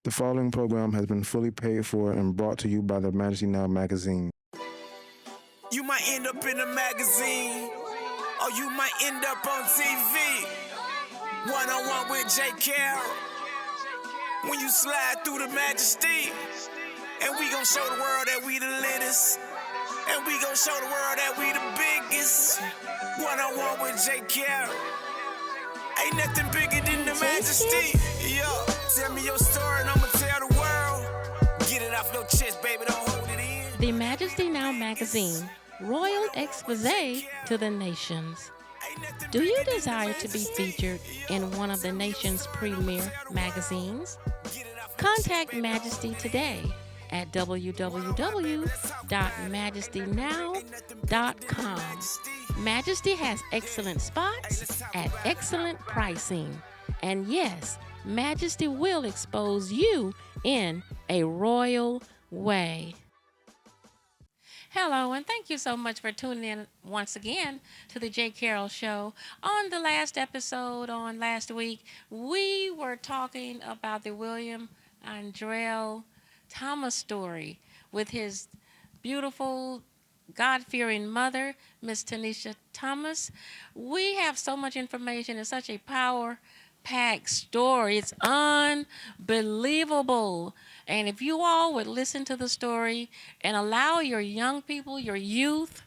The following program has been fully paid for and brought to you by the Majesty Now magazine. You might end up in a magazine, or you might end up on TV. One-on-one with J. Carroll. When you slide through the Majesty, and we gon' show the world that we the latest, and we gon' show the world that we the biggest. One-on-one with J. Carroll. Ain't nothing bigger than the Majesty. Yo, tell me your story and I'ma tell the world. Get it off your chest, baby, don't hold it in. The Majesty Now magazine, royal expose to the nations. Do you desire to be featured in one of the nation's premier magazines? Contact Majesty today at www.majestynow.com. Majesty has excellent spots at excellent pricing. And yes, Majesty will expose you in a royal way. Hello, and thank you so much for tuning in once again to the J. Carroll Show. On the last episode, on last week, we were talking about the William Andrell Thomas story with his beautiful, God-fearing mother, Miss Tanisha Thomas. We have so much information. It's such a power-packed story. It's unbelievable. And if you all would listen to the story and allow your young people, your youth,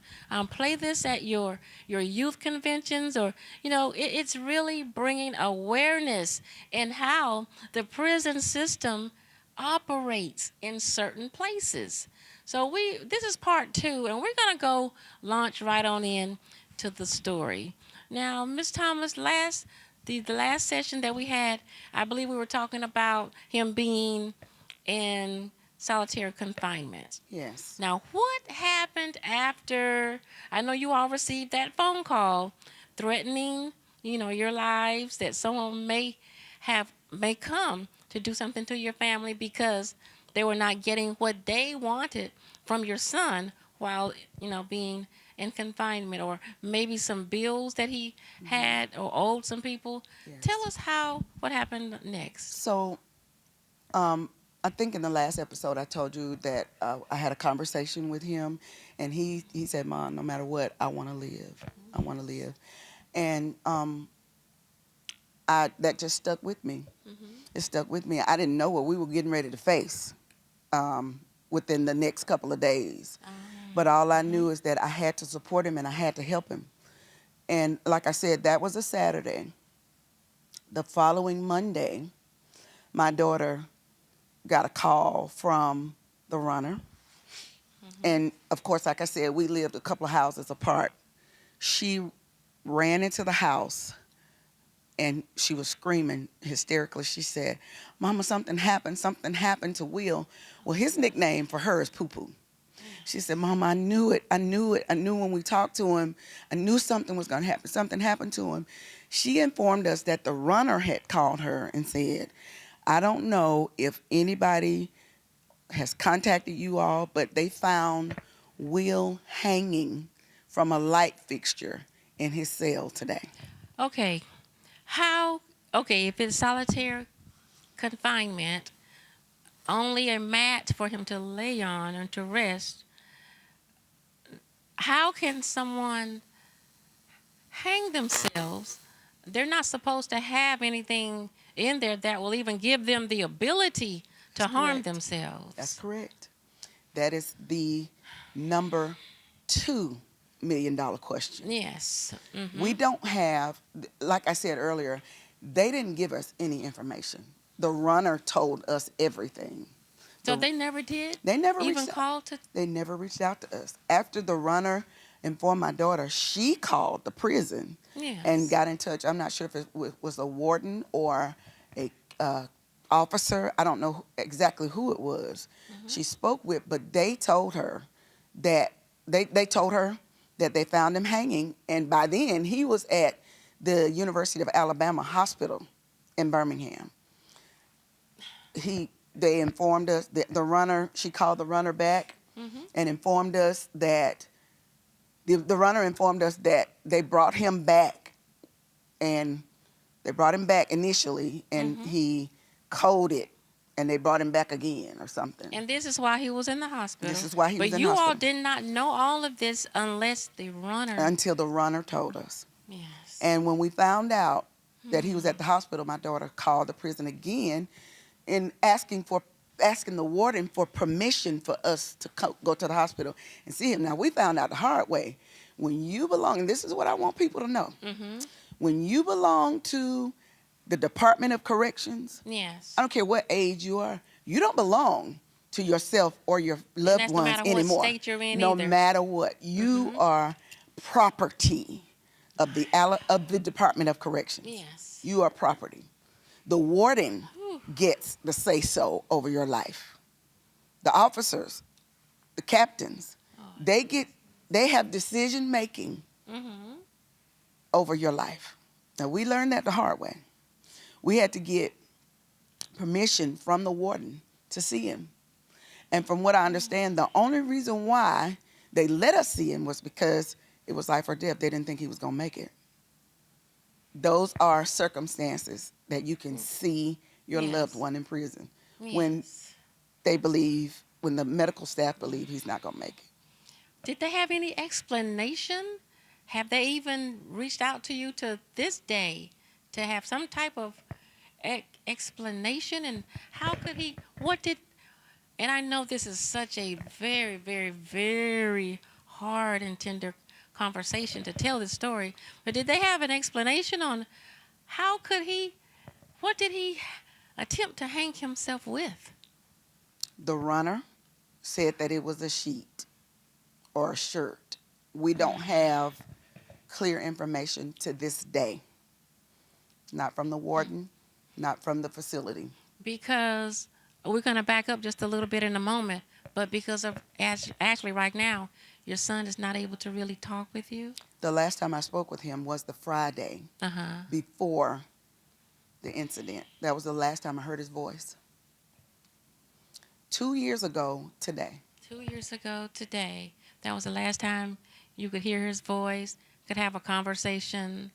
play this at your youth conventions, or, it's really bringing awareness in how the prison system operates in certain places. So this is part 2, and we're going to go launch right on in to the story. Now, Ms. Thomas, the last session that we had, I believe we were talking about him being in solitary confinement. Yes. Now, what happened after? I know you all received that phone call threatening, your lives, that someone may come to do something to your family because they were not getting what they wanted from your son while, being in confinement, or maybe some bills that he had or owed some people. Yes. Tell us what happened next. So, I think in the last episode I told you that I had a conversation with him, and he said, "Mom, no matter what, I want to live. I want to live," and that just stuck with me. Mm-hmm. It stuck with me. I didn't know what we were getting ready to face within the next couple of days, but all I knew is that I had to support him and I had to help him. And like I said, that was a Saturday. The following Monday, my daughter got a call from the runner. Mm-hmm. And of course, like I said, we lived a couple of houses apart. She ran into the house and she was screaming hysterically. She said, "Mama, something happened to Will." Well, his nickname for her is Poo Poo. She said, "Mama, I knew it. I knew when we talked to him, I knew something was going to happen. Something happened to him." She informed us that the runner had called her and said, "I don't know if anybody has contacted you all, but they found Will hanging from a light fixture in his cell today." Okay. If it's solitary confinement, only a mat for him to lay on and to rest, how can someone hang themselves? They're not supposed to have anything in there that will even give them the ability to harm themselves. That's correct. That is the number $2 million question. Yes. Mm-hmm. We don't have, like I said earlier, they didn't give us any information. The runner told us everything. So they never did? They never even called to? They never reached out to us. After the runner informed my daughter, she called the prison. Yes. And got in touch. I'm not sure if it was a warden or a officer. I don't know exactly who it was. Mm-hmm. She spoke with, but they told her that they told her that they found him hanging, and by then he was at the University of Alabama Hospital in Birmingham. They informed us that the runner. She called the runner back, mm-hmm. and informed us that the runner informed us that they brought him back, and they brought him back initially, and mm-hmm. he coded and they brought him back again or something. And this is why he was in the hospital. This is why he was But in you all hospital. did not know all of this unless the runner. Until the runner told us. Yes. And when we found out that he was at the hospital, my daughter called the prison again and asking the warden for permission for us to go to the hospital and see him. Now, we found out the hard way. When you belong, and this is what I want people to know. When you belong to the Department of Corrections, Yes. I don't care what age you are, you don't belong to yourself or your loved that's ones no matter anymore. what state you're in no either. matter what. You are property of the Department of Corrections. Yes. You are property. The warden gets the say-so over your life. The officers, the captains, they have decision-making over your life. Now, we learned that the hard way. We had to get permission from the warden to see him. And from what I understand, the only reason why they let us see him was because it was life or death. They didn't think he was going to make it. Those are circumstances that you can see your loved one in prison when they believe, when the medical staff believe he's not going to make it. Did they have any explanation? Have they even reached out to you to this day to have some type of explanation? And how could he, and I know this is such a very, very, very hard and tender conversation to tell this story, but did they have an explanation on what did he attempt to hang himself with? The runner said that it was a sheet or a shirt. We don't have clear information to this day. Not from the warden, not from the facility. Because we're going to back up just a little bit in a moment, but because of actually right now, your son is not able to really talk with you? The last time I spoke with him was the Friday before the incident. That was the last time I heard his voice. 2 years ago today. 2 years ago today. That was the last time you could hear his voice, could have a conversation.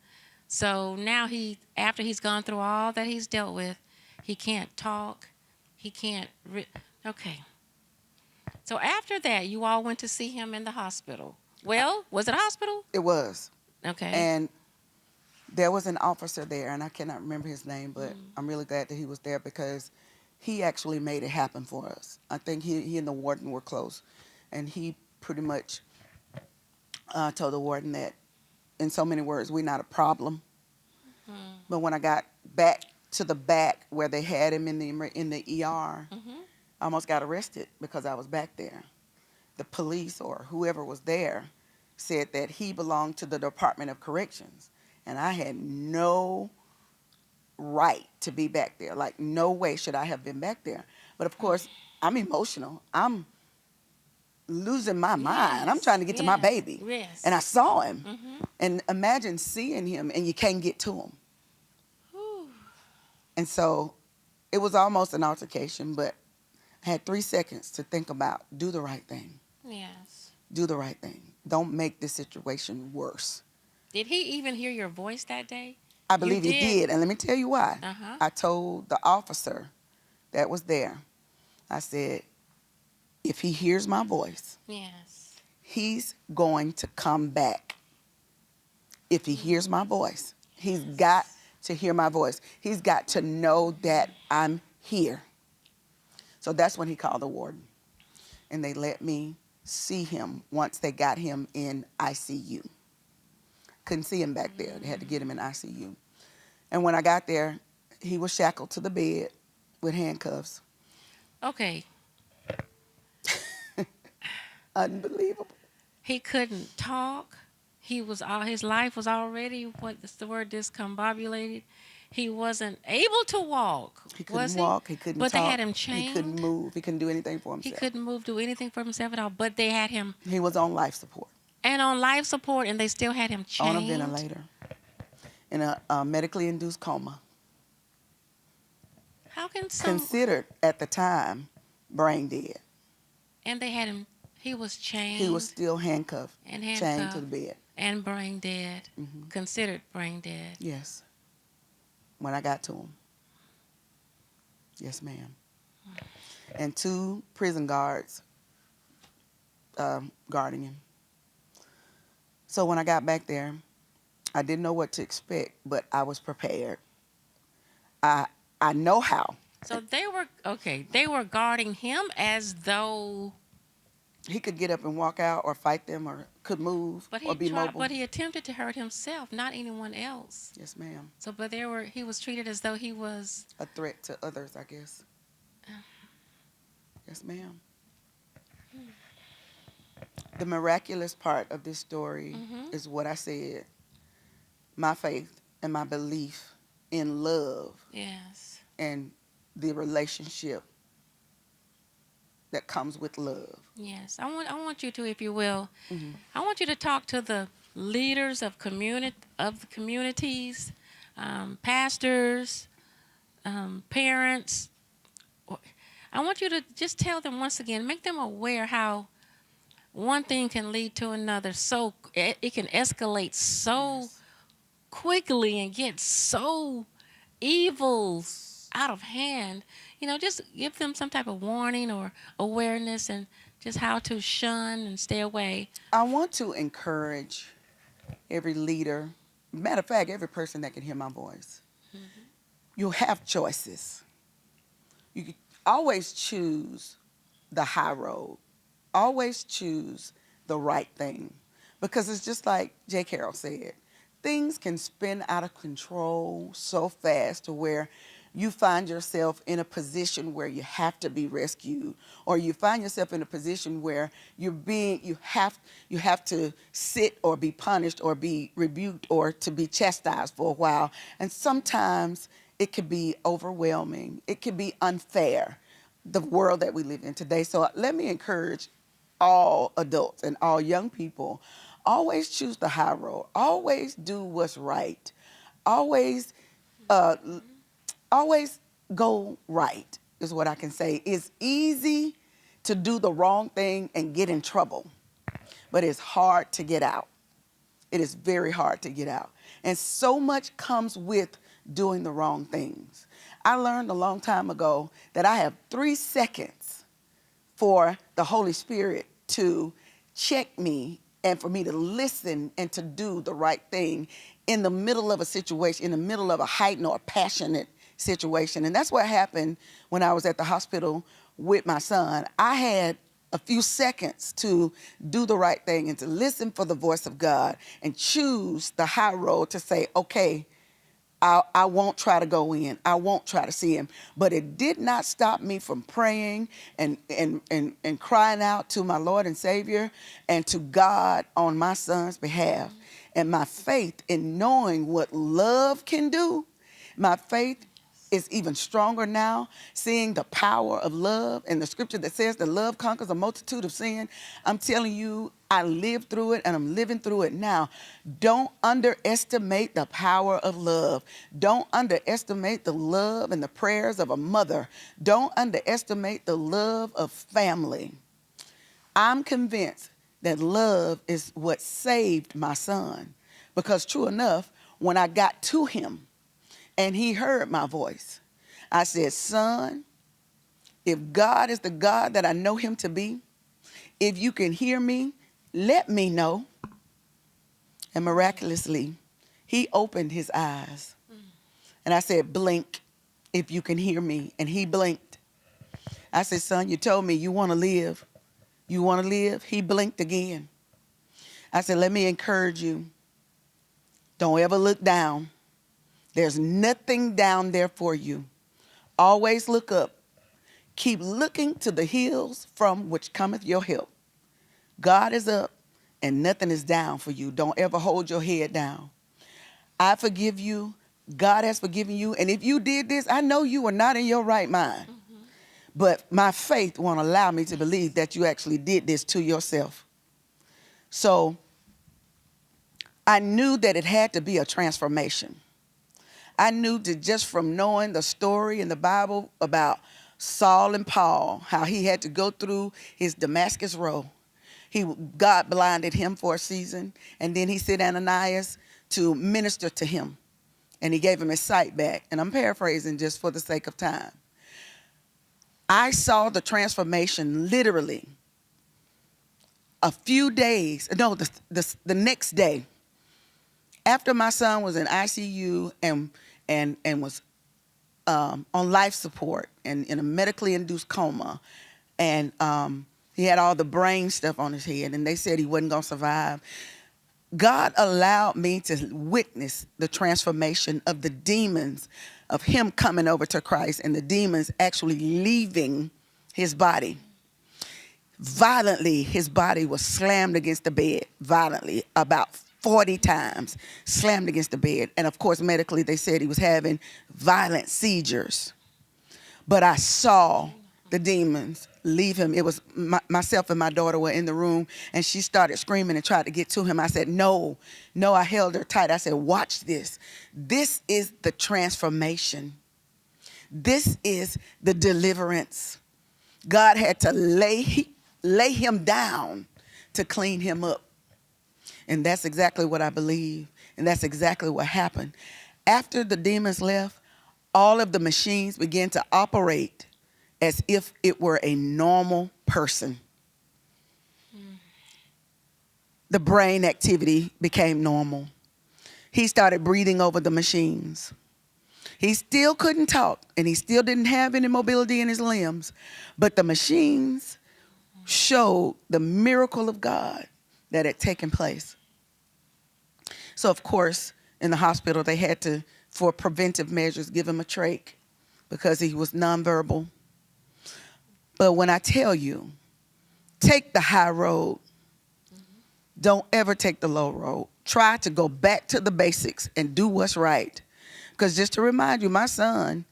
So now after he's gone through all that he's dealt with, he can't talk. He can't. Okay. So after that, you all went to see him in the hospital. Well, was it a hospital? It was. Okay. And there was an officer there, and I cannot remember his name, but I'm really glad that he was there because he actually made it happen for us. I think he and the warden were close, and he pretty much told the warden that, in so many words, we're not a problem. But when I got back to the back where they had him in the ER, I almost got arrested because I was back there. The police or whoever was there said that he belonged to the Department of Corrections, and I had no right to be back there. Like, no way should I have been back there. But of course, I'm emotional. I'm losing my mind. I'm trying to get to my baby. Yes. And I saw him. And imagine seeing him and you can't get to him. And so it was almost an altercation, but I had 3 seconds to think about, do the right thing. Yes. Do the right thing. Don't make this situation worse. Did he even hear your voice that day? I believe he did. And let me tell you why. I told the officer that was there, I said, if he hears my voice, he's going to come back. If he hears my voice, he's got to hear my voice. He's got to know that I'm here. So that's when he called the warden. And they let me see him once they got him in ICU. Couldn't see him back there. They had to get him in ICU. And when I got there, he was shackled to the bed with handcuffs. Okay. Unbelievable. He couldn't talk. His life was already, what's the word, discombobulated. He wasn't able to walk. He couldn't walk. He couldn't talk. But they had him chained. He couldn't move. He couldn't do anything for himself. He couldn't move, do anything for himself at all. But they had him. He was on life support. And on life support, and they still had him chained. On a ventilator. In a medically induced coma. How can considered at the time brain dead. And they had him. He was chained. He was still handcuffed. And handcuffed. Chained to the bed. And brain dead. Considered brain dead. Yes. When I got to him. Yes, ma'am. and 2 prison guards guarding him. So when I got back there, I didn't know what to expect, but I was prepared. I I know how. So they were okay. They were guarding him as though, He could get up and walk out or fight them or could move but or be mobile. but he attempted to hurt himself, not anyone else. Yes, ma'am. So, but he was treated as though he was. A threat to others, I guess. Yes, ma'am. The miraculous part of this story is what I said. My faith and my belief in love Yes. and the relationship that comes with love. Yes. I want you to, if you will, Mhm. I want you to talk to the leaders of the communities, pastors, parents. I want you to just tell them once again, make them aware how one thing can lead to another. So it can escalate so Yes. quickly and get so evil out of hand. Just give them some type of warning or awareness and just how to shun and stay away. I want to encourage every leader, matter of fact, every person that can hear my voice. You have choices. You can always choose the high road. Always choose the right thing. Because it's just like J. Carroll said, things can spin out of control so fast to where you find yourself in a position where you have to be rescued, or you find yourself in a position where you have to sit or be punished or be rebuked or to be chastised for a while. And sometimes it could be overwhelming. It could be unfair, the world that we live in today. So let me encourage all adults and all young people, always choose the high road. Always do what's right. Always uh, always go right is what I can say. It's easy to do the wrong thing and get in trouble, but it's hard to get out. It is very hard to get out. And so much comes with doing the wrong things. I learned a long time ago that I have 3 seconds for the Holy Spirit to check me and for me to listen and to do the right thing in the middle of a situation, in the middle of a heightened or passionate situation. And that's what happened when I was at the hospital with my son. I had a few seconds to do the right thing and to listen for the voice of God and choose the high road to say, okay, I won't try to go in. I won't try to see him. But it did not stop me from praying and crying out to my Lord and Savior and to God on my son's behalf. And my faith in knowing what love can do, my faith is even stronger now, seeing the power of love and the scripture that says that love conquers a multitude of sin. I'm telling you, I lived through it and I'm living through it now. Don't underestimate the power of love. Don't underestimate the love and the prayers of a mother. Don't underestimate the love of family. I'm convinced that love is what saved my son, because true enough, when I got to him, and he heard my voice, I said, son, if God is the God that I know him to be, if you can hear me, let me know. And miraculously, he opened his eyes. And I said, blink if you can hear me. And he blinked. I said, son, you told me you want to live. You want to live? He blinked again. I said, let me encourage you. Don't ever look down. There's nothing down there for you. Always look up. Keep looking to the hills from which cometh your help. God is up and nothing is down for you. Don't ever hold your head down. I forgive you. God has forgiven you. And if you did this, I know you were not in your right mind. But my faith won't allow me to believe that you actually did this to yourself. So I knew that it had to be a transformation. I knew that just from knowing the story in the Bible about Saul and Paul, how he had to go through his Damascus road. God blinded him for a season, and then he sent Ananias to minister to him, and he gave him his sight back. And I'm paraphrasing just for the sake of time. I saw the transformation literally a few days, no, the next day, after my son was in ICU and was on life support and in a medically induced coma, and he had all the brain stuff on his head, and they said he wasn't going to survive. God allowed me to witness the transformation of the demons, of him coming over to Christ and the demons actually leaving his body. Violently, his body was slammed against the bed, violently, about 40 times, slammed against the bed. And of course, medically, they said he was having violent seizures. But I saw the demons leave him. It was myself and my daughter were in the room, and she started screaming and tried to get to him. I said, no, I held her tight. I said, watch this. This is the transformation. This is the deliverance. God had to lay him down to clean him up. And that's exactly what I believe. And that's exactly what happened. After the demons left, all of the machines began to operate as if it were a normal person. The brain activity became normal. He started breathing over the machines. He still couldn't talk, and he still didn't have any mobility in his limbs, but the machines showed the miracle of God that had taken place. So, of course, in the hospital, they had to, for preventive measures, give him a trach because he was nonverbal. But when I tell you, take the high road, don't ever take the low road. Try to go back to the basics and do what's right. Because just to remind you, my son,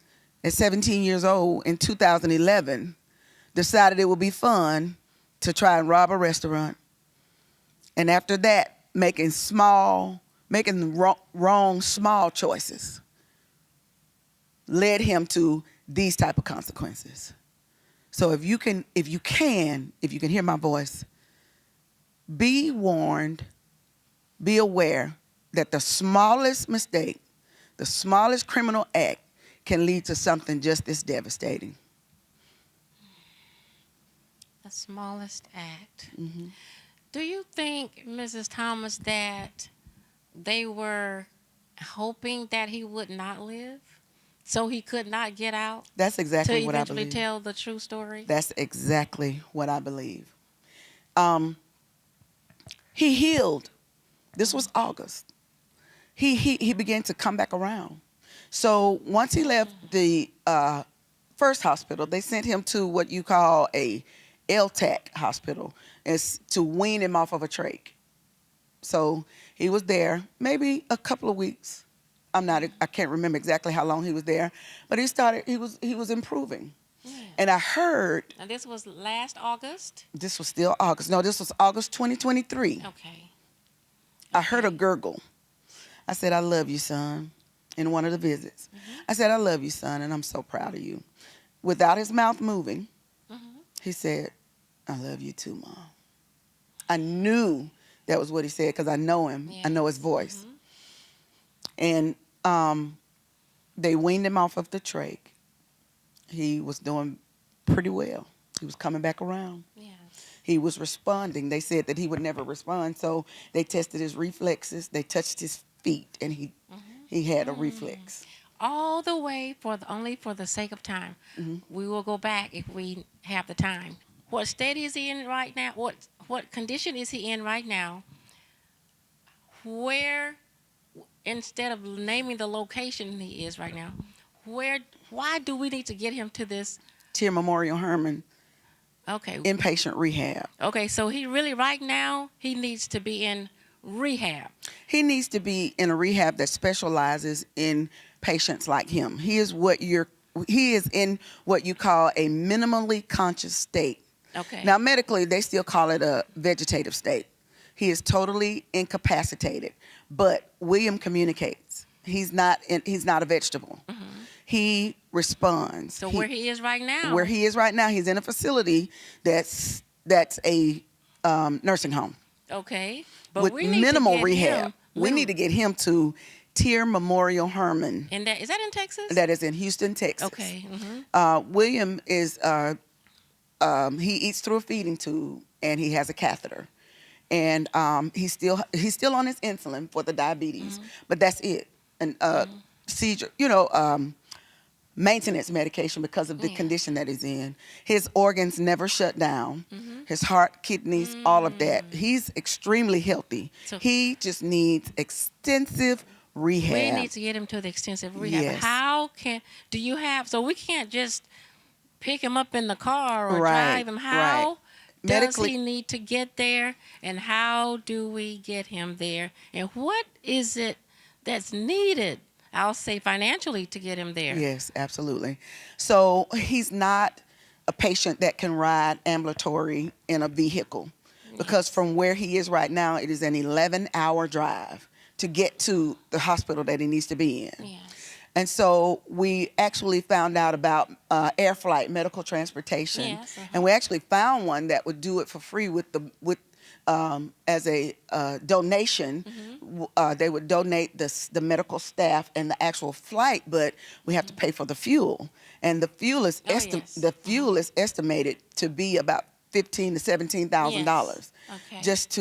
at 17 years old in 2011, decided it would be fun to try and rob a restaurant. And after that, making wrong small choices led him to these type of consequences. So if you can hear my voice, be warned, be aware that the smallest mistake, the smallest criminal act can lead to something just this devastating. The smallest act. Mm-hmm. Do you think, Mrs. Thomas, that they were hoping that he would not live, so he could not get out? That's exactly what I believe. To eventually tell the true story? That's exactly what I believe. He healed. This was August. He began to come back around. So once he left the first hospital, they sent him to what you call a LTAC hospital. It's to wean him off of a trach. So he was there maybe a couple of weeks. I can't remember exactly how long he was there, but he was improving. Yeah. And I heard. And this was last August? This was still August. No, this was August 2023. Okay. I heard a gurgle. I said, I love you, son, in one of the visits. Mm-hmm. I said, I love you, son, and I'm so proud of you. Without his mouth moving, he said, I love you too, Mom. I knew that was what he said because I know him. Yes. I know his voice. Mm-hmm. And they weaned him off of the trach. He was doing pretty well. He was coming back around. Yes. He was responding. They said that he would never respond, so they tested his reflexes. They touched his feet, and he had a reflex. All the way only for the sake of time. Mm-hmm. We will go back if we have the time. What state is he in right now? What condition is he in right now? Where, instead of naming the location he is right now, why do we need to get him to this? Tier Memorial Hermann. Okay. Inpatient rehab. Okay, so he really right now, he needs to be in rehab. He needs to be in a rehab that specializes in patients like him. He is in what you call a minimally conscious state. Okay. Now, medically, they still call it a vegetative state. He is totally incapacitated, but William communicates. He's not a vegetable. Mm-hmm. He responds. So where he is right now? Where he is right now, he's in a facility that's a nursing home. Okay. But with minimal rehab. We need to get him to Tier Memorial Herman. And that is that in Texas? That is in Houston, Texas. Okay. William is he eats through a feeding tube, and he has a catheter, and he's still on his insulin for the diabetes, but that's it. And seizure, maintenance medication because of the condition that he's in. His organs never shut down. His heart, kidneys, all of that. He's extremely healthy. So he just needs extensive rehab. we need to get him to the extensive rehab. Yes. How do you have? So we can't just pick him up in the car or Right, drive him. How right. does Medically- he need to get there, and how do we get him there? And what is it that's needed? I'll say financially to get him there. Yes, absolutely. So he's not a patient that can ride ambulatory in a vehicle, because from where he is right now, it is an 11-hour drive to get to the hospital that he needs to be in. Yes. And so we actually found out about air flight medical transportation, Yes, and we actually found one that would do it for free as a donation. They would donate the medical staff and the actual flight, but we have to pay for the fuel. And the fuel is yes. estimated to be about $15,000 to $17,000 Okay. just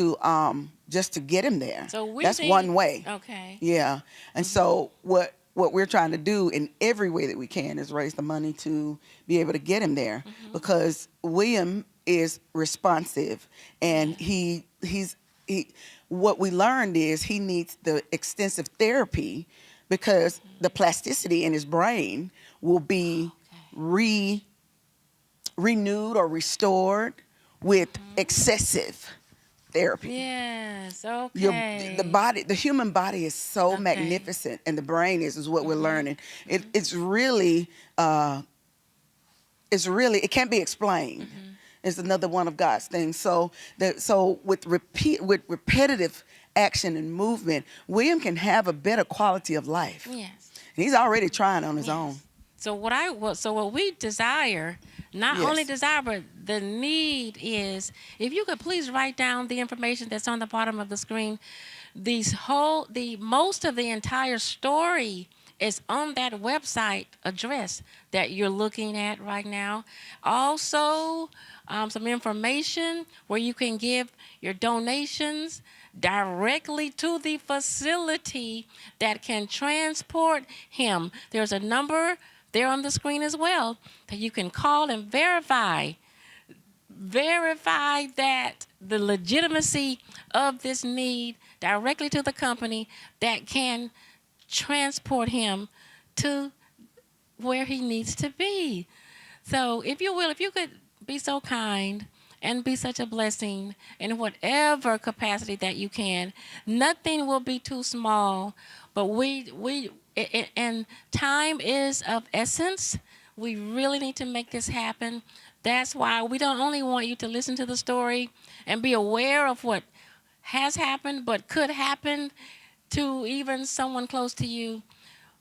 to get him there. So that's one way. Okay. Yeah. And so what we're trying to do in every way that we can is raise the money to be able to get him there, because William is responsive, and what we learned is he needs the extensive therapy, because the plasticity in his brain will be renewed or restored with excessive therapy. Yes. Okay. The human body is so magnificent, and the brain is what we're learning. It's really, it can't be explained. It's another one of God's things. So with repetitive action and movement, William can have a better quality of life. Yes. And he's already trying on his own. So what we desire, not only desire, but the need is, if you could please write down the information that's on the bottom of the screen. Most of the entire story is on that website address that you're looking at right now. Also, some information where you can give your donations directly to the facility that can transport him. There's a number there on the screen as well that you can call and verify that the legitimacy of this need directly to the company that can transport him to where he needs to be. So if you could be so kind and be such a blessing in whatever capacity that you can. Nothing will be too small, but and time is of essence. We really need to make this happen. That's why we don't only want you to listen to the story and be aware of what has happened, but could happen to even someone close to you.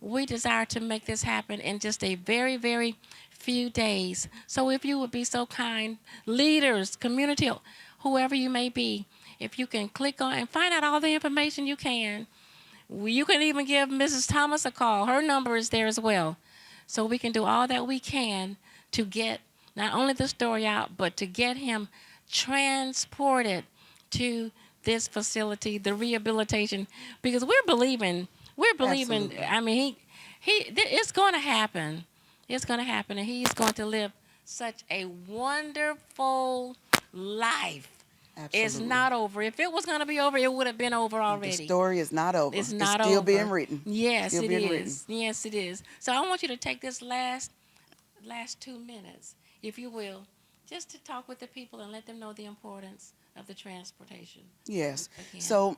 We desire to make this happen in just a very, very few days. So if you would be so kind, leaders, community, whoever you may be, if you can click on and find out all the information you can. You can even give Mrs. Thomas a call. Her number is there as well. So we can do all that we can to get not only the story out, but to get him transported to this facility, the rehabilitation, because we're believing. Absolutely. I mean, it's going to happen. It's going to happen, and he's going to live such a wonderful life. Absolutely. It's not over. If it was going to be over, it would have been over already. The story is not over. It's not still over. being written. Yes, Still it being is. written. Yes, it is. So I want you to take this last 2 minutes, if you will, just to talk with the people and let them know the importance of the transportation. Yes. Again. So,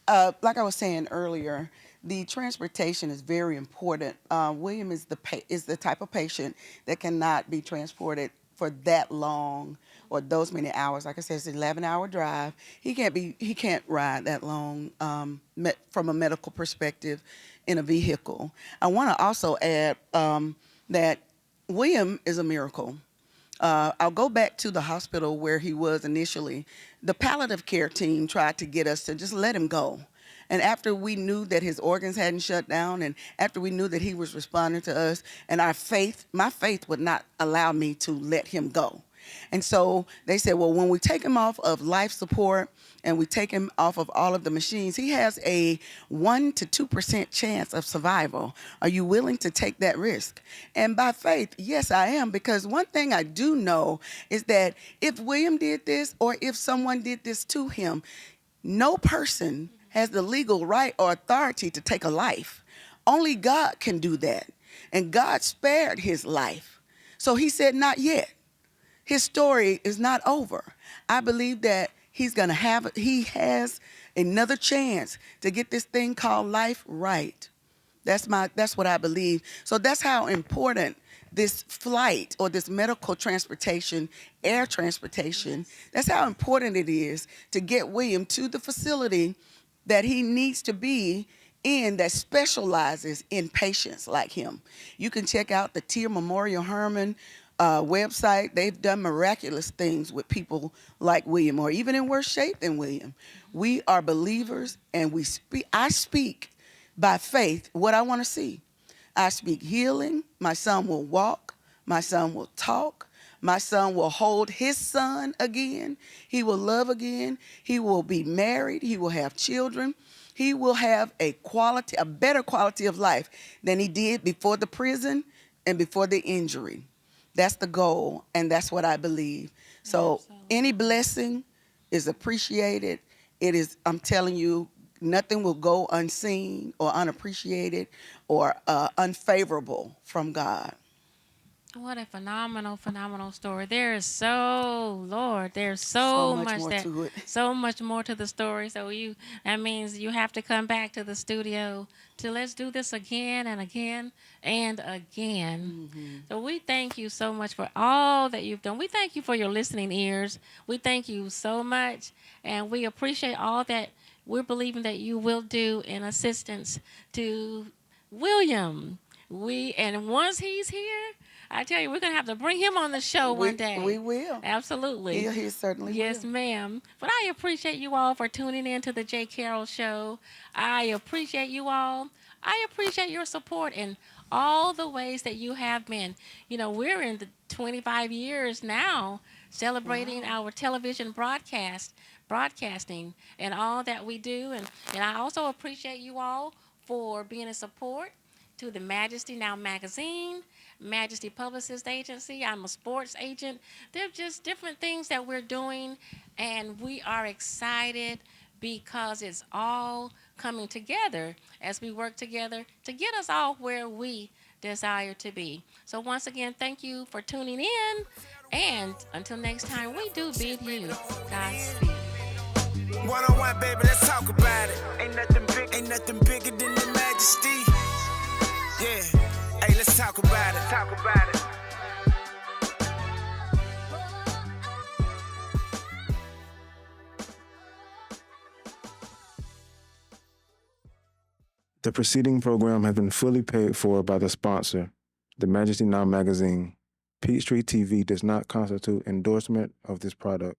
like I was saying earlier, the transportation is very important. William is the type of patient that cannot be transported for that long or those many hours. Like I said, it's an 11-hour drive. He can't ride that long from a medical perspective in a vehicle. I want to also add that William is a miracle. I'll go back to the hospital where he was initially. The palliative care team tried to get us to just let him go. And after we knew that his organs hadn't shut down, and after we knew that he was responding to us, and my faith would not allow me to let him go. And so they said, well, when we take him off of life support and we take him off of all of the machines, he has a 1% to 2% chance of survival. Are you willing to take that risk? And by faith, yes, I am, because one thing I do know is that if William did this or if someone did this to him, no person has the legal right or authority to take a life. Only God can do that. And God spared his life. So he said, not yet. His story is not over. I believe that he has another chance to get this thing called life right. That's what I believe. So that's how important this flight or this medical transportation, air transportation, that's how important it is to get William to the facility that he needs to be in, that specializes in patients like him. You can check out the Tier Memorial Hermann website. They've done miraculous things with people like William, or even in worse shape than William. We are believers, and I speak by faith what I want to see. I speak healing. My son will walk. My son will talk. My son will hold his son again. He will love again. He will be married. He will have children. He will have a better quality of life than he did before the prison and before the injury. That's the goal, and that's what I believe. So absolutely. Any blessing is appreciated. I'm telling you, nothing will go unseen or unappreciated or unfavorable from God. What a phenomenal, phenomenal story. There's so much more to the story. So that means you have to come back to the studio to let's do this again and again and again. Mm-hmm. So we thank you so much for all that you've done. We thank you for your listening ears. We thank you so much, and we appreciate all that we're believing that you will do in assistance to William. And once he's here, I tell you, we're going to have to bring him on the show one day. We will. Absolutely. He certainly will. Yes, ma'am. But I appreciate you all for tuning in to the J. Carroll Show. I appreciate you all. I appreciate your support in all the ways that you have been. We're in the 25 years now celebrating our television broadcasting and all that we do. And I also appreciate you all for being a support to the Majesty Now magazine, Majesty Publicist Agency. I'm a sports agent. They're just different things that we're doing, and we are excited because it's all coming together as we work together to get us all where we desire to be. So once again, thank you for tuning in, and until next time, we do bid you Godspeed. One-on-one, baby, let's talk about it. Ain't nothing bigger than the Majesty. Yeah, hey, let's talk about it. The preceding program has been fully paid for by the sponsor, the Majesty Now magazine. Peachtree TV does not constitute endorsement of this product.